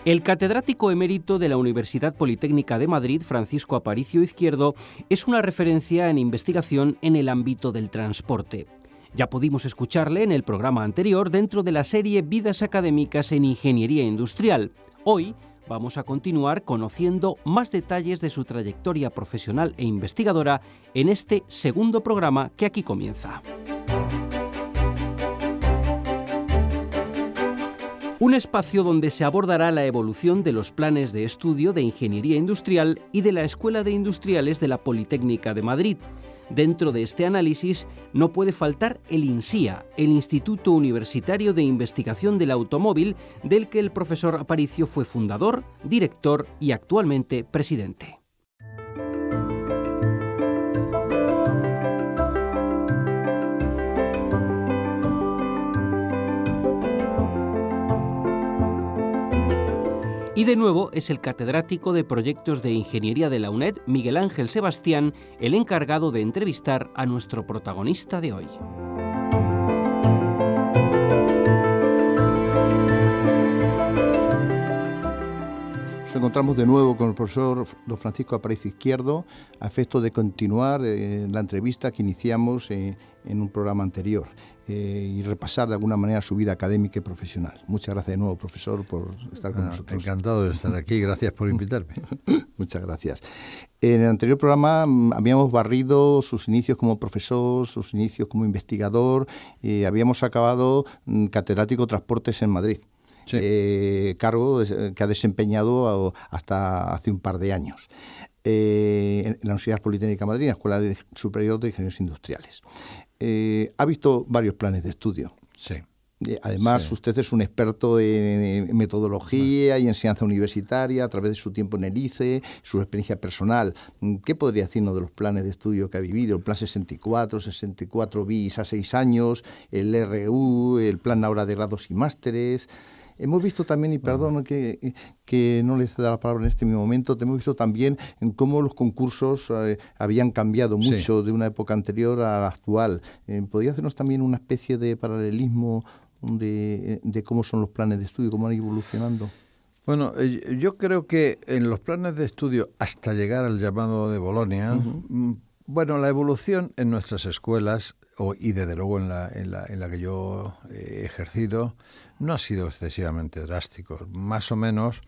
El catedrático emérito de la Universidad Politécnica de Madrid, Francisco Aparicio Izquierdo, es una referencia en investigación en el ámbito del transporte. Ya pudimos escucharle en el programa anterior dentro de la serie Vidas académicas en Ingeniería Industrial. Hoy vamos a continuar conociendo más detalles de su trayectoria profesional e investigadora en este segundo programa que aquí comienza. Un espacio donde se abordará la evolución de los planes de estudio de Ingeniería Industrial y de la Escuela de Industriales de la Politécnica de Madrid. Dentro de este análisis no puede faltar el INSIA, el Instituto Universitario de Investigación del Automóvil, del que el profesor Aparicio fue fundador, director y actualmente presidente. Y de nuevo es el catedrático de Proyectos de Ingeniería de la UNED, Miguel Ángel Sebastián, el encargado de entrevistar a nuestro protagonista de hoy. Nos encontramos de nuevo con el profesor don Francisco Aparicio Izquierdo a efecto de continuar la entrevista que iniciamos en un programa anterior y repasar de alguna manera su vida académica y profesional. Muchas gracias de nuevo, profesor, por estar con nosotros. Encantado de estar aquí, gracias por invitarme. Muchas gracias. En el anterior programa habíamos barrido sus inicios como profesor, sus inicios como investigador y habíamos acabado catedrático de Transportes en Madrid. Sí. Cargo que ha desempeñado hasta hace un par de años en la Universidad Politécnica de Madrid, en la Escuela Superior de Ingenieros Industriales. Ha visto varios planes de estudio. Sí. Además, sí, usted es un experto en metodología y enseñanza universitaria a través de su tiempo en el ICE, su experiencia personal. ¿Qué podría decirnos de los planes de estudio que ha vivido? El plan 64 bis a 6 años, el RU, el plan ahora de grados y másteres. Hemos visto también, y perdón que no le ceda la palabra en este mismo momento, hemos visto también en cómo los concursos habían cambiado mucho de una época anterior a la actual. ¿Podría hacernos también una especie de paralelismo de cómo son los planes de estudio, cómo han ido evolucionando? Bueno, yo creo que en los planes de estudio, hasta llegar al llamado de Bolonia, bueno, la evolución en nuestras escuelas, y desde luego en la que yo he ejercido, no ha sido excesivamente drástico. Más o menos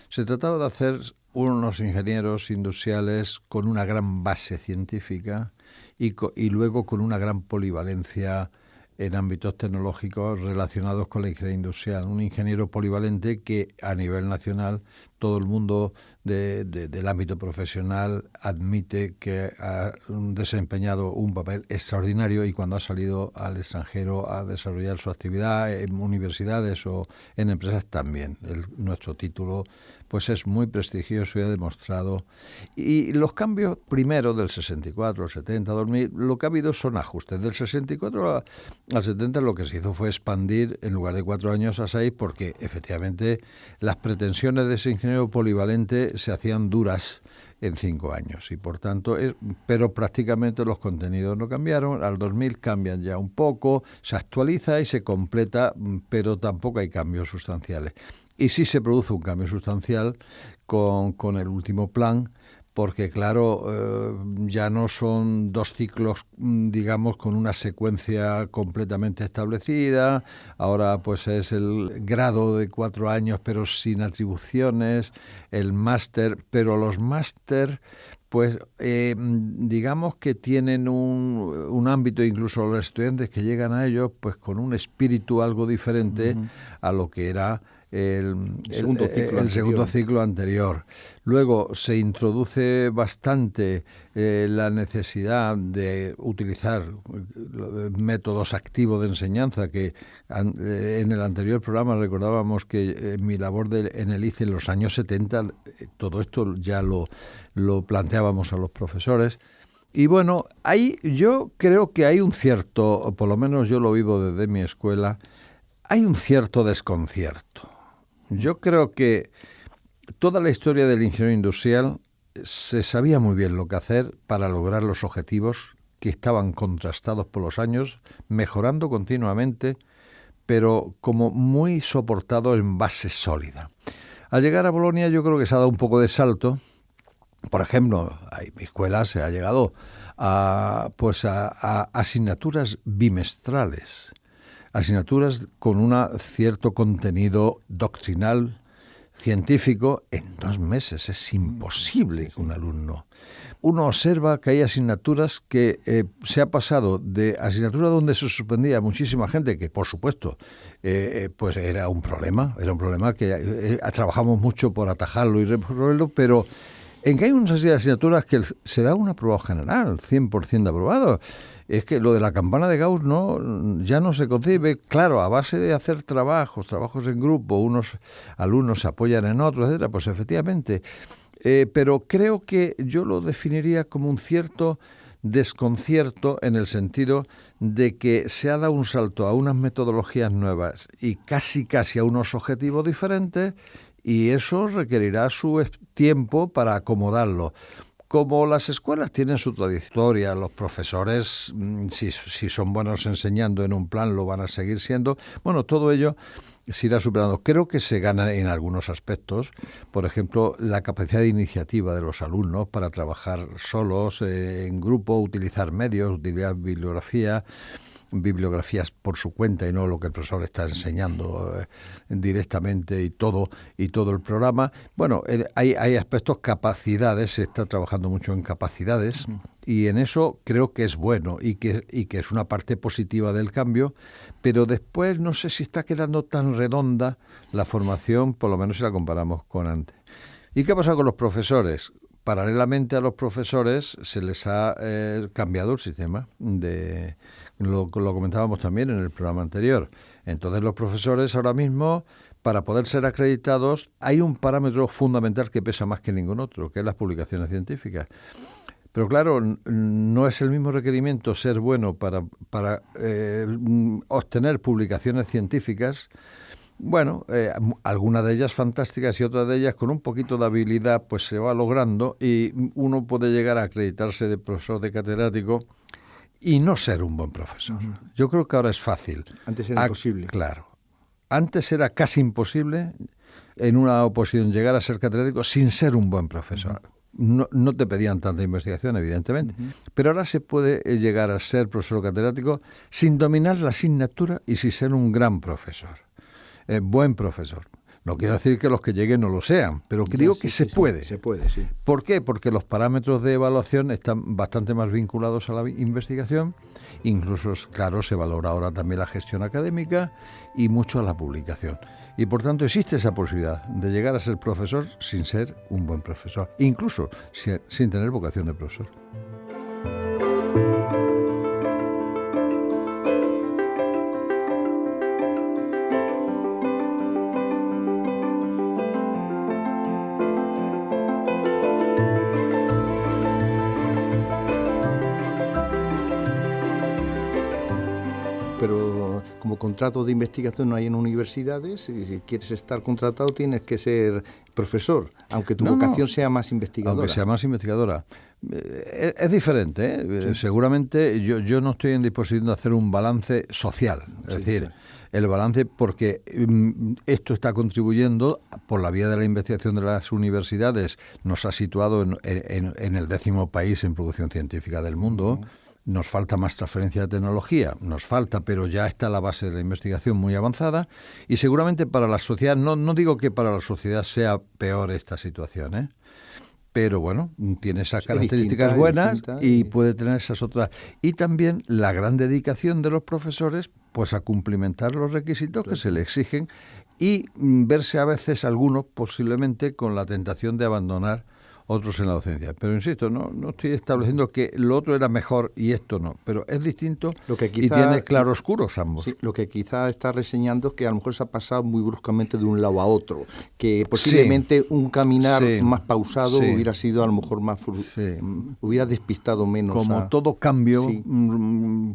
se trataba de hacer unos ingenieros industriales con una gran base científica y luego con una gran polivalencia en ámbitos tecnológicos relacionados con la ingeniería industrial. Un ingeniero polivalente que a nivel nacional todo el mundo del ámbito profesional admite que ha desempeñado un papel extraordinario y cuando ha salido al extranjero a desarrollar su actividad en universidades o en empresas también. Nuestro título pues es muy prestigioso y ha demostrado. Y los cambios primero del 64 al 70, 2000, lo que ha habido son ajustes. Del 64 al 70 lo que se hizo fue expandir en lugar de 4 años a 6 porque efectivamente las pretensiones de ese ingeniero polivalente se hacían duras en 5 años y por tanto, pero prácticamente los contenidos no cambiaron. Al 2000 cambian ya un poco, se actualiza y se completa, pero tampoco hay cambios sustanciales. Y sí se produce un cambio sustancial con el último plan, porque claro, ya no son 2 ciclos, digamos, con una secuencia completamente establecida. Ahora pues es el grado de 4 años, pero sin atribuciones, el máster, pero los máster, pues digamos que tienen un ámbito, incluso los estudiantes que llegan a ellos, pues con un espíritu algo diferente a lo que era el segundo ciclo anterior. Luego se introduce bastante la necesidad de utilizar métodos activos de enseñanza, que en el anterior programa recordábamos que mi labor en el ICE en los años 70, todo esto ya lo planteábamos a los profesores. Y bueno, ahí yo creo que hay un cierto, por lo menos yo lo vivo desde mi escuela, hay un cierto desconcierto. Yo creo que toda la historia del ingeniero industrial se sabía muy bien lo que hacer para lograr los objetivos que estaban contrastados por los años, mejorando continuamente, pero como muy soportado en base sólida. Al llegar a Bolonia yo creo que se ha dado un poco de salto. Por ejemplo, en mi escuela se ha llegado a asignaturas bimestrales, asignaturas con un cierto contenido doctrinal, científico, en 2 meses. Es imposible que un alumno. Uno observa que hay asignaturas que se ha pasado de asignaturas donde se suspendía muchísima gente, que por supuesto pues era un problema que trabajamos mucho por atajarlo y resolverlo, pero en que hay unas asignaturas que se da un aprobado general, 100% de aprobado. Es que lo de la campana de Gauss ya no se concibe, claro, a base de hacer trabajos en grupo, unos alumnos se apoyan en otros, etcétera, pues efectivamente. Pero creo que yo lo definiría como un cierto desconcierto en el sentido de que se ha dado un salto a unas metodologías nuevas y casi a unos objetivos diferentes, y eso requerirá su tiempo para acomodarlo. Como las escuelas tienen su trayectoria, los profesores, si son buenos enseñando en un plan, lo van a seguir siendo. Bueno, todo ello se irá superando. Creo que se gana en algunos aspectos, por ejemplo, la capacidad de iniciativa de los alumnos para trabajar solos, en grupo, utilizar medios, utilizar bibliografías por su cuenta y no lo que el profesor está enseñando directamente y todo el programa. Bueno, hay aspectos, capacidades, se está trabajando mucho en capacidades y en eso creo que es bueno y que es una parte positiva del cambio, pero después no sé si está quedando tan redonda la formación, por lo menos si la comparamos con antes. ¿Y qué pasa con los profesores? Paralelamente a los profesores se les ha cambiado el sistema lo comentábamos también en el programa anterior. Entonces los profesores ahora mismo, para poder ser acreditados, hay un parámetro fundamental que pesa más que ningún otro, que es las publicaciones científicas. Pero claro, no es el mismo requerimiento ser bueno para obtener publicaciones científicas. Bueno, algunas de ellas fantásticas y otras de ellas con un poquito de habilidad pues se va logrando y uno puede llegar a acreditarse de profesor, de catedrático y no ser un buen profesor. Yo creo que ahora es fácil. Antes era imposible. Claro. Antes era casi imposible en una oposición llegar a ser catedrático sin ser un buen profesor. No te pedían tanta investigación, evidentemente, pero ahora se puede llegar a ser profesor catedrático sin dominar la asignatura y sin ser un gran profesor. Buen profesor. No quiero decir que los que lleguen no lo sean, pero creo que se puede. Se puede, sí. ¿Por qué? Porque los parámetros de evaluación están bastante más vinculados a la investigación, incluso, claro, se valora ahora también la gestión académica y mucho a la publicación. Y por tanto existe esa posibilidad de llegar a ser profesor sin ser un buen profesor, incluso sin tener vocación de profesor. Pero como contrato de investigación no hay en universidades, si quieres estar contratado tienes que ser profesor, aunque tu vocación sea más investigadora. Aunque sea más investigadora. Es diferente, ¿eh? Sí. Seguramente yo no estoy en disposición de hacer un balance social, es decir, el balance porque esto está contribuyendo por la vía de la investigación de las universidades, nos ha situado en el 10º país en producción científica del mundo. Nos falta más transferencia de tecnología, pero ya está la base de la investigación muy avanzada y seguramente para la sociedad, no digo que para la sociedad sea peor esta situación, ¿eh? Pero bueno, tiene esas características buenas y puede tener esas otras. Y también la gran dedicación de los profesores pues a cumplimentar los requisitos que se le exigen y verse a veces algunos posiblemente con la tentación de abandonar otros en la docencia. Pero insisto, no estoy estableciendo que lo otro era mejor y esto no, pero es distinto y tiene claroscuros ambos. Sí, lo que quizá está reseñando es que a lo mejor se ha pasado muy bruscamente de un lado a otro, que posiblemente un caminar más pausado hubiera sido a lo mejor más hubiera despistado menos. Como todo cambio,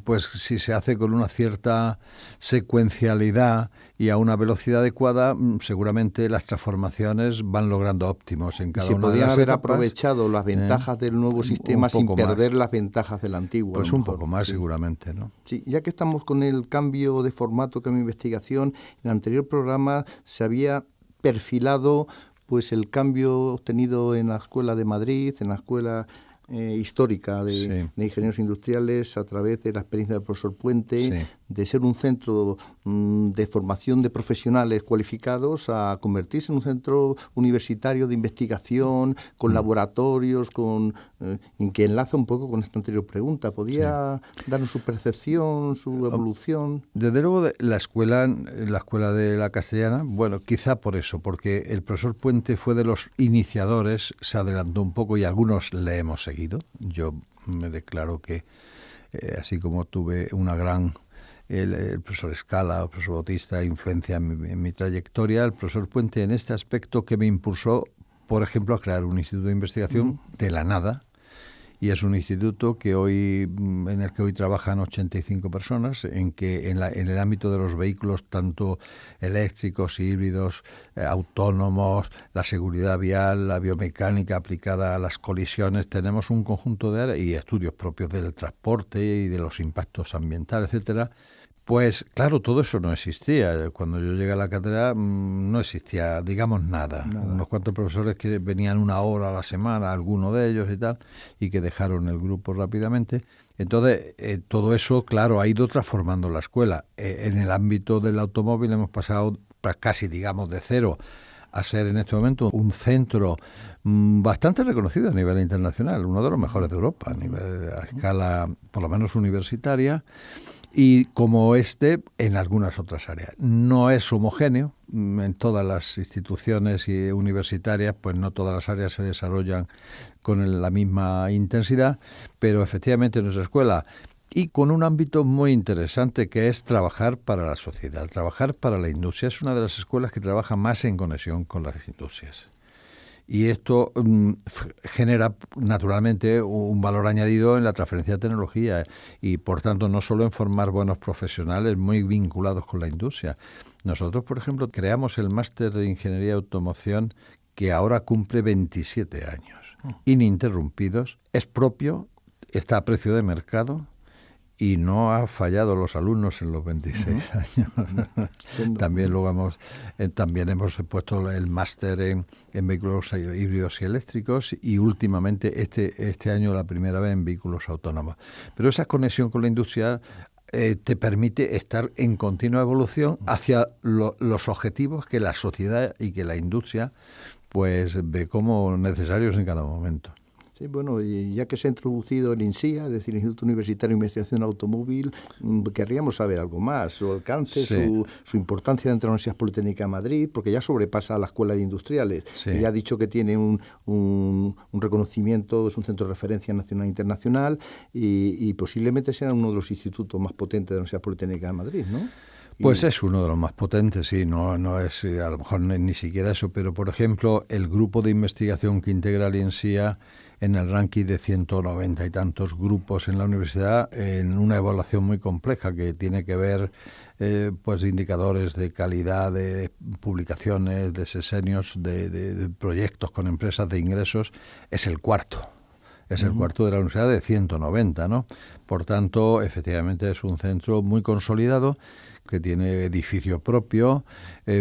pues si se hace con una cierta secuencialidad y a una velocidad adecuada, seguramente las transformaciones van logrando óptimos en cada una de las etapas. Se podían haber aprovechado las ventajas del nuevo sistema sin perder las ventajas del antiguo. Pues un poco más, sí, seguramente, ¿no? Sí, ya que estamos con el cambio de formato, cambio de investigación, en el anterior programa se había perfilado pues el cambio obtenido en la Escuela de Madrid, en la Escuela histórica de ingenieros industriales, a través de la experiencia del profesor Puente, de ser un centro de formación de profesionales cualificados a convertirse en un centro universitario de investigación, con laboratorios, en que enlaza un poco con esta anterior pregunta. ¿Podía darnos su percepción, su evolución? Desde luego, la escuela de la Castellana, bueno, quizá por eso, porque el profesor Puente fue de los iniciadores, se adelantó un poco y algunos le hemos seguido. Yo me declaro que, así como tuve una gran, el profesor Escala, el profesor Bautista, influencia en mi trayectoria, el profesor Puente en este aspecto que me impulsó, por ejemplo, a crear un instituto de investigación de la nada, y es un instituto que en el que hoy trabajan 85 personas, en el ámbito de los vehículos, tanto eléctricos, híbridos, autónomos, la seguridad vial, la biomecánica aplicada a las colisiones, tenemos un conjunto de áreas y estudios propios del transporte y de los impactos ambientales, etcétera. Pues claro, todo eso no existía. Cuando yo llegué a la cátedra no existía, digamos, nada. Unos cuantos profesores que venían 1 hora a la semana, algunos de ellos y tal, y que dejaron el grupo rápidamente. Entonces, todo eso, claro, ha ido transformando la escuela. En el ámbito del automóvil hemos pasado casi, digamos, de cero a ser en este momento un centro bastante reconocido a nivel internacional, uno de los mejores de Europa, a escala por lo menos universitaria. Y como en algunas otras áreas. No es homogéneo, en todas las instituciones universitarias, pues no todas las áreas se desarrollan con la misma intensidad, pero efectivamente en nuestra escuela, y con un ámbito muy interesante que es trabajar para la sociedad, trabajar para la industria. Es una de las escuelas que trabaja más en conexión con las industrias. Y esto genera naturalmente un valor añadido en la transferencia de tecnología y, por tanto, no solo en formar buenos profesionales muy vinculados con la industria. Nosotros, por ejemplo, creamos el máster de Ingeniería de Automoción que ahora cumple 27 años, ininterrumpidos, es propio, está a precio de mercado y no ha fallado los alumnos en los 26 años. También luego también hemos puesto el máster en vehículos híbridos y eléctricos y últimamente este año la primera vez en vehículos autónomos. Pero esa conexión con la industria te permite estar en continua evolución hacia los objetivos que la sociedad y que la industria pues ve como necesarios en cada momento. Sí, bueno, y ya que se ha introducido el INSIA, es decir, el Instituto Universitario de Investigación Automóvil, querríamos saber algo más, su alcance, su importancia dentro de la Universidad Politécnica de Madrid, porque ya sobrepasa a la Escuela de Industriales. Sí. Ella ha dicho que tiene un reconocimiento, es un centro de referencia nacional e internacional, y posiblemente sea uno de los institutos más potentes de la Universidad Politécnica de Madrid, ¿no? Pues es uno de los más potentes, sí, no es a lo mejor ni siquiera eso, pero por ejemplo el grupo de investigación que integra el INSIA en el ranking de 190 y tantos grupos en la universidad, en una evaluación muy compleja que tiene que ver pues indicadores de calidad, de publicaciones, de sesenios, de proyectos con empresas, de ingresos, es el cuarto. Es el cuarto de la universidad de 190, ¿no? Por tanto, efectivamente es un centro muy consolidado, que tiene edificio propio,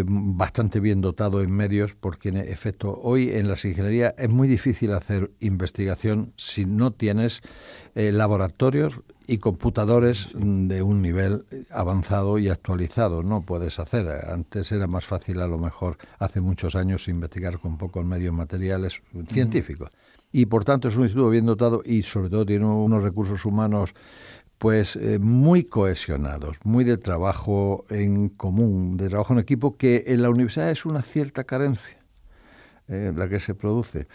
bastante bien dotado en medios, porque en efecto hoy en las ingenierías es muy difícil hacer investigación si no tienes laboratorios y computadores de un nivel avanzado y actualizado. No puedes hacer. Antes era más fácil, a lo mejor, hace muchos años, investigar con pocos medios materiales científicos. Y por tanto es un instituto bien dotado y sobre todo tiene unos recursos humanos pues muy cohesionados, muy de trabajo en común, de trabajo en equipo, que en la universidad es una cierta carencia la que se produce.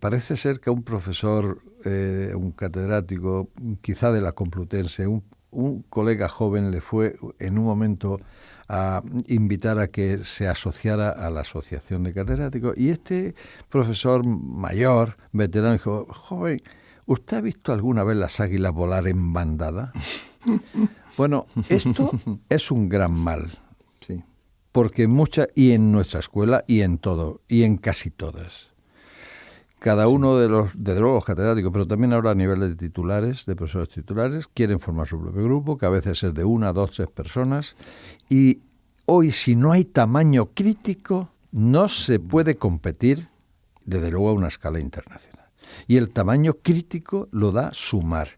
Parece ser que a un profesor, un catedrático, quizá de la Complutense, un colega joven le fue en un momento a invitar a que se asociara a la asociación de catedráticos, y este profesor mayor, veterano, dijo: joven, ¿usted ha visto alguna vez las águilas volar en bandada? Bueno, esto es un gran mal. Sí. porque y en nuestra escuela y en todo, y en casi todas. Cada uno de los catedráticos, pero también ahora a nivel de titulares, de profesores titulares, quieren formar su propio grupo, que a veces es de 1, 2, 3 personas. Y hoy, si no hay tamaño crítico, no se puede competir, desde luego, a una escala internacional. Y el tamaño crítico lo da sumar.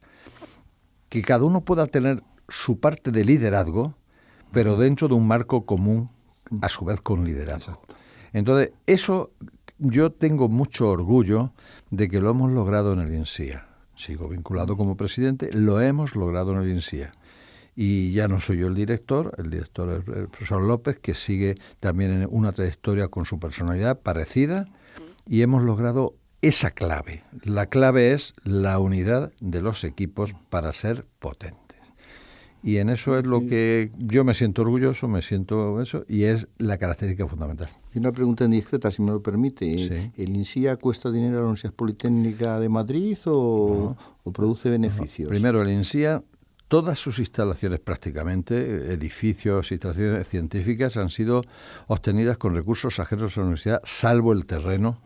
Que cada uno pueda tener su parte de liderazgo, pero dentro de un marco común, a su vez con liderazgo. Exacto. Entonces, eso yo tengo mucho orgullo de que lo hemos logrado en el INSIA. Sigo vinculado como presidente, lo hemos logrado en el INSIA. Y ya no soy yo el director es el profesor López, que sigue también en una trayectoria con su personalidad parecida, y hemos logrado esa clave. La clave es la unidad de los equipos para ser potentes. Y en eso es lo que yo me siento orgulloso, y es la característica fundamental. Y una pregunta indiscreta, si me lo permite. Sí. ¿El INSIA cuesta dinero a la Universidad Politécnica de Madrid o produce beneficios? No. Primero, el INSIA, todas sus instalaciones prácticamente, edificios, instalaciones científicas, han sido obtenidas con recursos ajenos a la universidad, salvo el terreno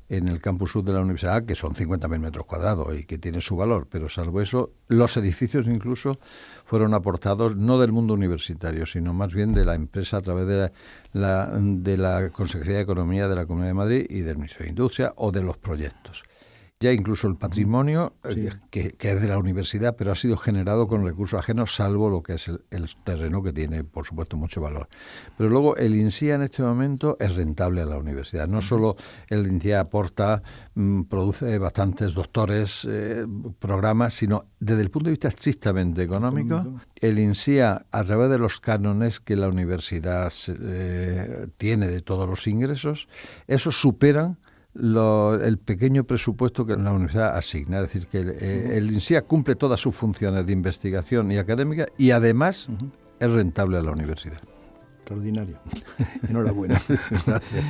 en el campus sur de la universidad, que son 50.000 metros cuadrados y que tiene su valor, pero salvo eso, los edificios incluso fueron aportados no del mundo universitario, sino más bien de la empresa a través de la Consejería de Economía de la Comunidad de Madrid y del Ministerio de Industria o de los proyectos. Ya incluso el patrimonio, que es de la universidad, pero ha sido generado con recursos ajenos, salvo lo que es el terreno, que tiene, por supuesto, mucho valor. Pero luego el INSIA en este momento es rentable a la universidad. No solo el INSIA aporta, produce bastantes doctores, programas, sino desde el punto de vista estrictamente económico, el INSIA, a través de los cánones que la universidad tiene de todos los ingresos, esos superan el pequeño presupuesto que la universidad asigna. Es decir, que el INSIA cumple todas sus funciones de investigación y académica y además es rentable a la universidad. Extraordinario. Enhorabuena. Gracias.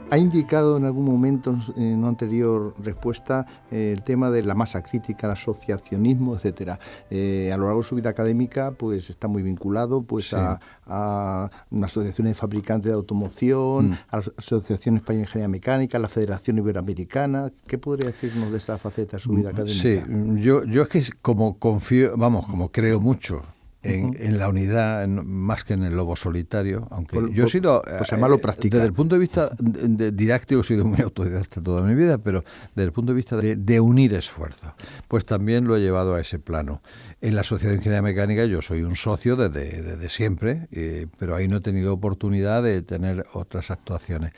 Ha indicado en algún momento, en una anterior respuesta, el tema de la masa crítica, el asociacionismo, etcétera. A lo largo de su vida académica, pues está muy vinculado, pues sí, a una asociación de fabricantes de automoción, a la Asociación Española de Ingeniería Mecánica, a la Federación Iberoamericana. ¿Qué podría decirnos de esa faceta de su vida académica? Sí, yo es que como confío, como creo mucho en la unidad, más que en el lobo solitario, aunque yo he sido, desde el punto de vista didáctico, he sido muy autodidacta toda mi vida, pero desde el punto de vista de unir esfuerzos, pues también lo he llevado a ese plano. En la Sociedad de Ingeniería Mecánica yo soy un socio desde siempre, pero ahí no he tenido oportunidad de tener otras actuaciones.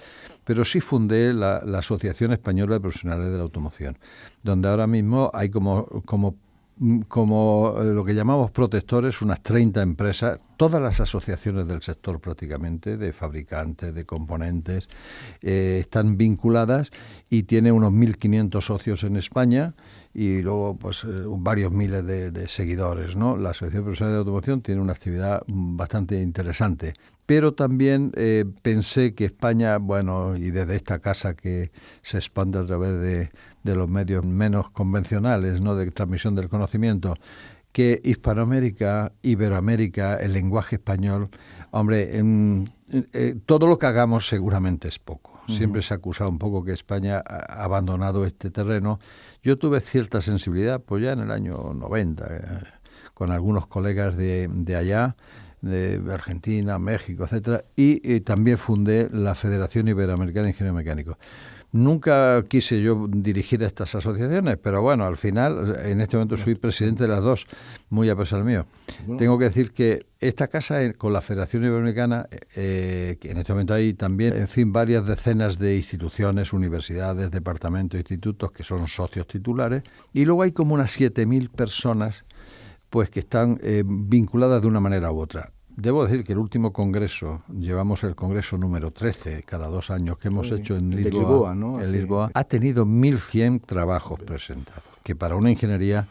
Pero sí fundé la Asociación Española de Profesionales de la Automoción, donde ahora mismo hay como lo que llamamos protectores, unas 30 empresas, todas las asociaciones del sector prácticamente, de fabricantes, de componentes, están vinculadas y tiene unos 1.500 socios en España y luego pues varios miles de seguidores, ¿no? La Asociación Profesional de Automoción tiene una actividad bastante interesante. Pero también pensé que España, y desde esta casa que se expande a través de los medios menos convencionales, ¿no?, de transmisión del conocimiento, que Hispanoamérica, Iberoamérica, el lenguaje español, todo lo que hagamos seguramente es poco. Siempre se ha acusado un poco que España ha abandonado este terreno. Yo tuve cierta sensibilidad, pues ya en el año 90, con algunos colegas de allá, de Argentina, México, etcétera, y también fundé la Federación Iberoamericana de Ingenieros Mecánicos. Nunca quise yo dirigir estas asociaciones, pero al final, en este momento soy presidente de las dos, muy a pesar mío. Tengo que decir que esta casa, con la Federación Iberoamericana, que en este momento hay también, varias decenas de instituciones, universidades, departamentos, institutos que son socios titulares, y luego hay como unas 7.000 personas pues que están vinculadas de una manera u otra. Debo decir que el último congreso, llevamos el congreso número 13 cada 2 años que hemos hecho en Lisboa, ¿no? En Lisboa, ha tenido 1.100 trabajos presentados, que para una ingeniería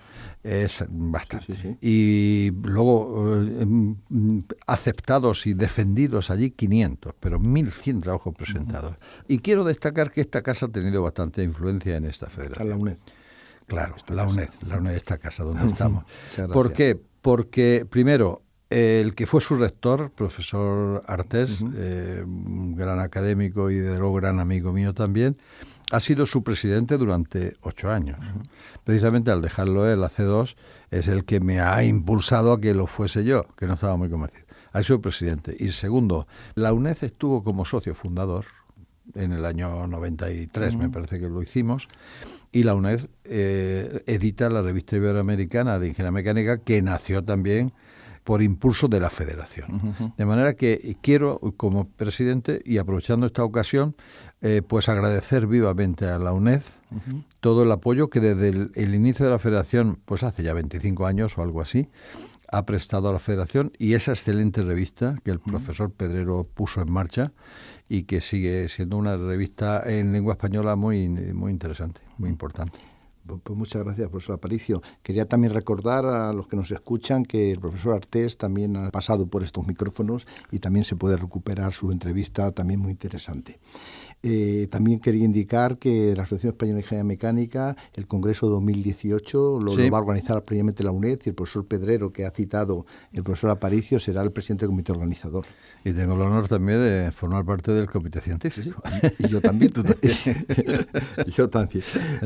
Es bastante. Sí. Y luego aceptados y defendidos allí 500, pero 1.100 trabajos presentados. Y quiero destacar que esta casa ha tenido bastante influencia en esta federación. Está la UNED. Claro, la UNED, esta casa donde estamos. Muchas gracias. ¿Por qué? Porque, primero, el que fue su rector, profesor Artés, un gran académico y de luego gran amigo mío también, ha sido su presidente durante 8 años. Precisamente al dejarlo él hace 2, es el que me ha impulsado a que lo fuese yo, que no estaba muy convencido. Ha sido presidente. Y segundo, la UNED estuvo como socio fundador en el año 93, me parece que lo hicimos, y la UNED edita la revista iberoamericana de Ingeniería Mecánica, que nació también por impulso de la federación. De manera que quiero, como presidente, y aprovechando esta ocasión, pues agradecer vivamente a la UNED todo el apoyo que desde el inicio de la federación, pues hace ya 25 años o algo así, ha prestado a la federación, y esa excelente revista que el profesor Pedrero puso en marcha y que sigue siendo una revista en lengua española muy interesante, muy importante. Pues muchas gracias, profesor Aparicio. Quería también recordar a los que nos escuchan que el profesor Artés también ha pasado por estos micrófonos y también se puede recuperar su entrevista, también muy interesante. También quería indicar que la Asociación Española de Ingeniería Mecánica, el Congreso 2018, lo va a organizar previamente la UNED, y el profesor Pedrero, que ha citado el profesor Aparicio, será el presidente del comité organizador. Y tengo el honor también de formar parte del comité científico. Sí. Y yo también, tú también. Yo también.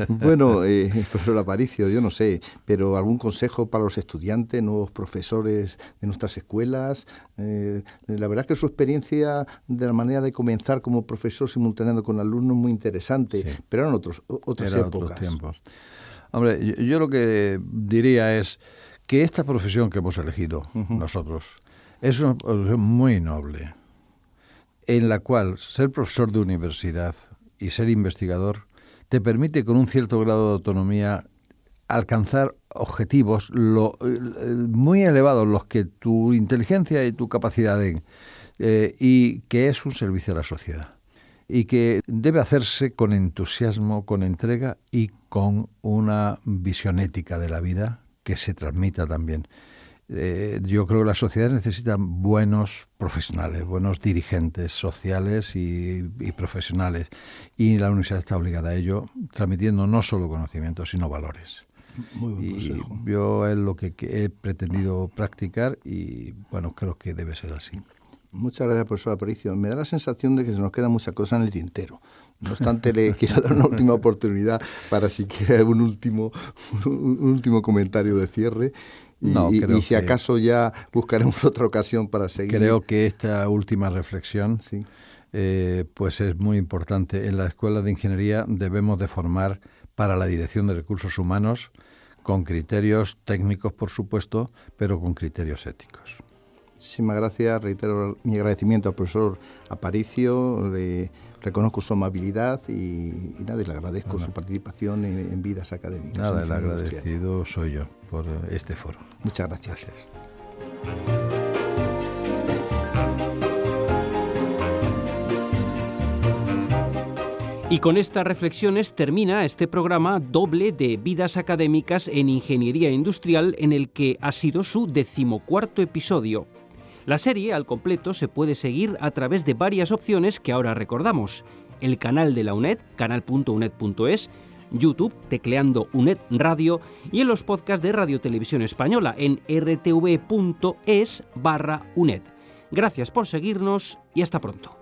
Bueno, profesor Aparicio, yo no sé, pero algún consejo para los estudiantes, nuevos profesores de nuestras escuelas. La verdad es que su experiencia de la manera de comenzar como profesor simultáneamente con alumnos muy interesante, sí. Pero eran otras épocas. Otros tiempos. Hombre, yo lo que diría es que esta profesión que hemos elegido nosotros es una profesión muy noble, en la cual ser profesor de universidad y ser investigador te permite con un cierto grado de autonomía alcanzar objetivos muy elevados, los que tu inteligencia y tu capacidad den, y que es un servicio a la sociedad. Y que debe hacerse con entusiasmo, con entrega y con una visión ética de la vida que se transmita también. Yo creo que la sociedad necesita buenos profesionales, buenos dirigentes sociales y profesionales. Y la universidad está obligada a ello, transmitiendo no solo conocimientos, sino valores. Muy buen consejo. Y yo es lo que he pretendido practicar y, bueno, creo que debe ser así. Muchas gracias, profesor Aparicio. Me da la sensación de que se nos quedan muchas cosas en el tintero. No obstante, le quiero dar una última oportunidad para si quiere un último comentario de cierre. Y si acaso ya buscaremos otra ocasión para seguir. Creo que esta última reflexión pues es muy importante. En la Escuela de Ingeniería debemos de formar para la dirección de recursos humanos con criterios técnicos, por supuesto, pero con criterios éticos. Muchísimas gracias. Reitero mi agradecimiento al profesor Aparicio. Le reconozco su amabilidad y le agradezco su participación en Vidas Académicas. Nada, el agradecido soy yo por este foro. Muchas gracias. Y con estas reflexiones termina este programa doble de Vidas Académicas en Ingeniería Industrial, en el que ha sido su 14º episodio. La serie al completo se puede seguir a través de varias opciones que ahora recordamos: el canal de la UNED, canal.uned.es, YouTube, tecleando UNED Radio, y en los podcasts de Radio Televisión Española en rtv.es/UNED. Gracias por seguirnos y hasta pronto.